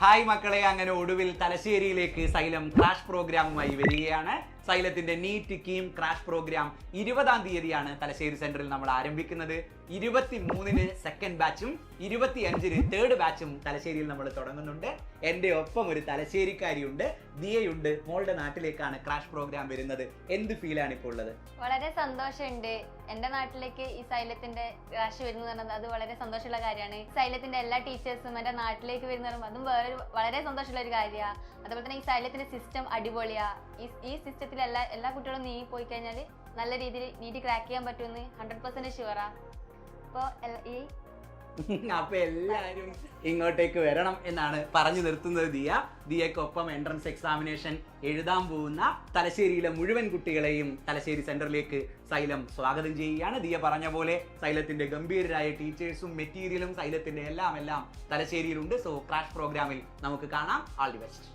Hi മക്കളെ, അങ്ങനെ ഒടുവിൽ തലശ്ശേരിയിലേക്ക് സൈലം ക്രാഷ് പ്രോഗ്രാമുമായി വരികയാണ്. സൈലത്തിന്റെ നീറ്റ് കീം ക്രാഷ് പ്രോഗ്രാം 20-ാം തീയതിയാണ് തലശ്ശേരി സെന്ററിൽ നമ്മൾ ആരംഭിക്കുന്നത്. 23-ന് സെക്കൻഡ് ബാച്ചും 25-ന് തേർഡ് ബാച്ചും തലശ്ശേരിയിൽ നമ്മൾ തുടങ്ങുന്നുണ്ട്. എൻ്റെ ഒപ്പം ഒരു തലശ്ശേരിക്കാരിയുണ്ട്, ദിയയുണ്ട്. മോളുടെ നാട്ടിലേക്കാണ് ക്രാഷ് പ്രോഗ്രാം വരുന്നത്. എന്ത് ഫീലാണ് ഇപ്പോൾ ഉള്ളത്? വളരെ സന്തോഷമുണ്ട്. എൻ്റെ നാട്ടിലേക്ക് ഈ സൈലത്തിന്റെ ക്രാഷ് വരുന്നത് പറഞ്ഞത് അത് വളരെ സന്തോഷമുള്ള കാര്യമാണ്. സൈലത്തിന്റെ എല്ലാ ടീച്ചേഴ്സും എൻ്റെ നാട്ടിലേക്ക് വരുന്നതും അതും വളരെ സന്തോഷമുള്ള ഒരു കാര്യമാണ്. അതുപോലെ തന്നെ ഈ സൈലത്തിന്റെ സിസ്റ്റം അടിപൊളിയാ. ഈ സിസ്റ്റത്തിൽ എല്ലാ കുട്ടികളും നീങ്ങി പോയി കഴിഞ്ഞാൽ നല്ല രീതിയിൽ നീറ്റ് ക്രാക്ക് ചെയ്യാൻ പറ്റുമെന്ന് 100% ഷുവറാ. അപ്പൊ എല്ലാരും ഇങ്ങോട്ടേക്ക് വരണം എന്നാണ് പറഞ്ഞു നിർത്തുന്നത് ദിയക്കൊപ്പം എൻട്രൻസ് എക്സാമിനേഷൻ എഴുതാൻ പോകുന്ന തലശ്ശേരിയിലെ മുഴുവൻ കുട്ടികളെയും തലശ്ശേരി സെന്ററിലേക്ക് സൈലം സ്വാഗതം ചെയ്യുകയാണ്. ദിയ പറഞ്ഞ പോലെ സൈലത്തിന്റെ ഗംഭീരരായ ടീച്ചേഴ്സും മെറ്റീരിയലും സൈലത്തിന്റെ എല്ലാം തലശ്ശേരിയിലുണ്ട്. സോ ക്രാഷ് പ്രോഗ്രാമിൽ നമുക്ക് കാണാം. All the best.